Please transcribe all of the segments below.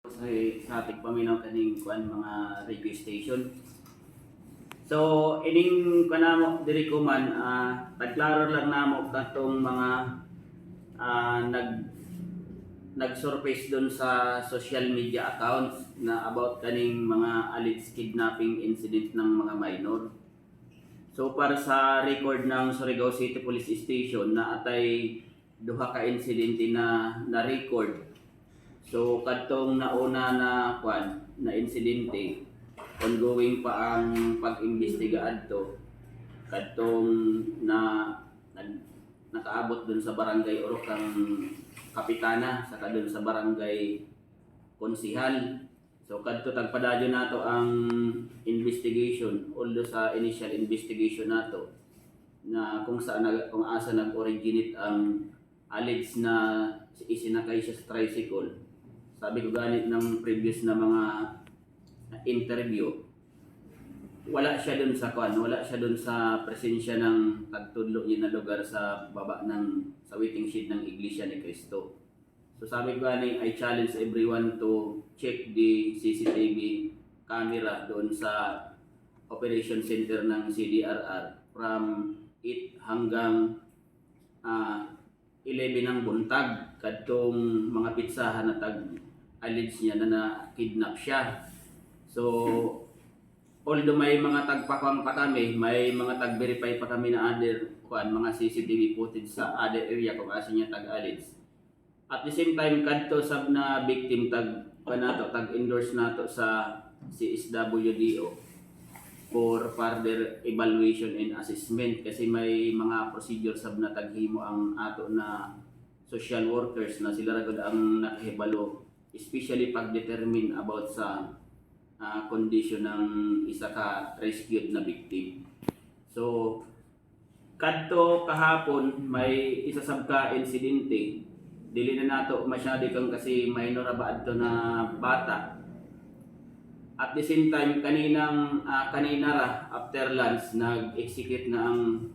sa ating paminaw kaning kuan mga radio station. So ining kanamo diri ko man tagklaro lang namo katong mga nag-surface doon sa social media accounts na about kaning mga alleged kidnapping incident ng mga minor. So para sa record ng Surigao City Police Station na atay duha ka insidente na na-record. So kadtong nauna na insidente, ongoing pa ang pag-imbestiga adto. Kadtong nakaabot dun sa barangay Orokang Kapitana saka dun sa barangay Konsihal. So kadto tagpadadyo nato ang investigation, although sa initial investigation nato na kung asa nag-originate ang alleged na isinakay siya sa tricycle. Sabi ko ganit ng previous na mga interview, wala siya dun sa presensya ng tagtudlo niya na lugar sa baba sa waiting shed ng Iglesia ni Cristo. So sabi ko gani, I challenge everyone to check the CCTV camera doon sa operation center ng CDRR from 8 hanggang 11 ng buntag kadtong mga pitsahan na alleged niya na kidnap siya. So although may mga tagpakwang pa kami, may mga tag-verify pa kami na mga CCTV footage sa other area kung asa niya tag-alleged. At the same time kadto sab na victim tag-endorse nato sa CSWDO for further evaluation and assessment kasi may mga procedure sab na taghimo ang ato na social workers na sila ragod ang nakahibalo, especially pag-determine about sa condition ng isa ka rescued na victim. So kadto kahapon may isa sab ka insidente, dili na nato masyado kang kasi minor ba adto na bata. At the same time kanina after lunch nag-execute na ang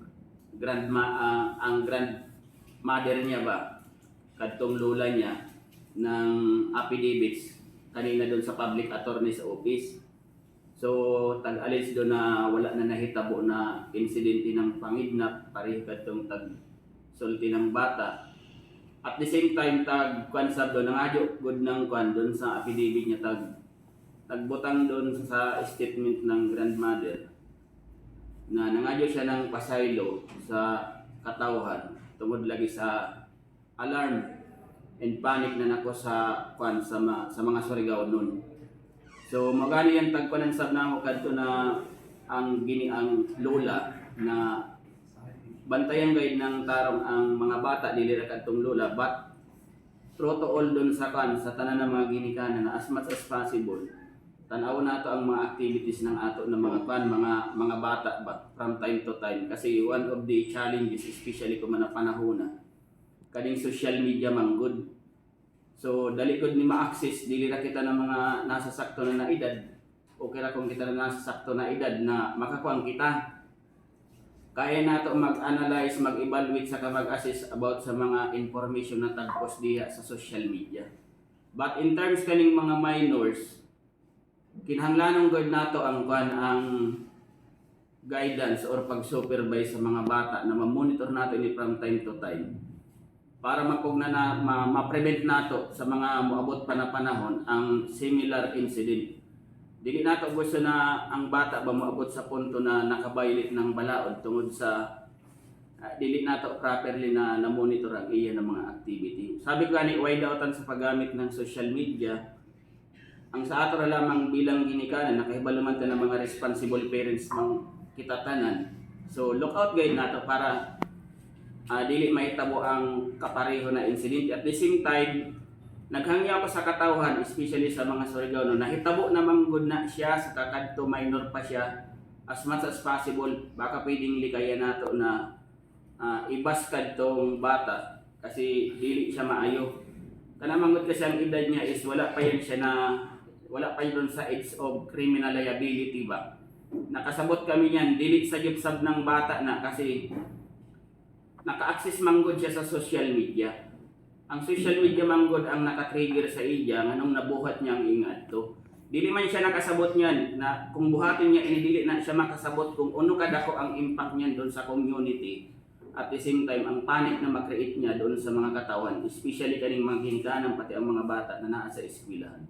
grandmother niya kadtong lola niya ng affidavits kanina doon sa public attorney's office. So tag-alleged doon na wala na nahitabo na insidente ng pangidnap pareho kadtong sulti ng bata. At the same time tag-kwansab doon nangadyo good ng doon sa affidavit niya tagbutang doon sa statement ng grandmother na nangadyo siya ng pasaylo sa katawhan tungod lagi sa alarm and panic na nako sa mga Surigao noon. So magani yan tagkuanan sab namo kadto na ang lola na bantayan guide ng tarong ang mga bata dili ra kadtong lola, but through to all doon sa tanan ng mga ginikanan na as much as possible tan-aw nato ang mga activities ng ato ng mga bata from time to time kasi one of the challenges especially kung man panahona kading social media manggod. So dali gud ni ma-access dili ra kita ng mga nasa sakto na edad. Okay ra kung kita na nasa sakto na edad na makakuang kita. Kaya nato mag-analyze, mag-evaluate sa mag-assess about sa mga information na tagpost diha sa social media. But in terms kaning mga minors, kinahanglanon gud nato ang guidance or pag-supervise sa mga bata na ma-monitor nato ni from time to time para ma-prevent nato sa mga moabot pa na panahon ang similar incident. Dili nato gusto na ang bata moabot sa punto na nakabaylit ng balaod tungod sa dili nato properly na monitor ang iya ng mga activity. Sabi ko gani wide outan sa paggamit ng social media. Ang sa ato lamang bilang ginikanan nakahibalo man ta ng mga responsible parents ng kitatanan. So look out guide nato para dili mahitabo ang kapareho na incident. At the same time, naghangya ako sa katawhan, especially sa mga Surigao no, nahitabo namang good na siya sa kakadto minor pa siya, as much as possible baka pwedeng ligaya nato na ibas kadtong bata kasi dili siya maayo. Kanamangod kasi ang edad niya is wala pa yun sa age of criminal liability ba. Nakasabot kami niyan, dili sa gipsab ng bata na kasi naka-access manggod siya sa social media. ang social media manggod ang nakatrigger sa iya nganong nabuhat niya ang ingat to. Dili man siya nakasabot niyan na kung buhatin niya dili na siya makasabot kung uno kadako ang impact niyan doon sa community. At the same time, ang panic na makreate niya doon sa mga katawan, especially kaning mga ginikanan pati ang mga bata na naa sa eskwelahan.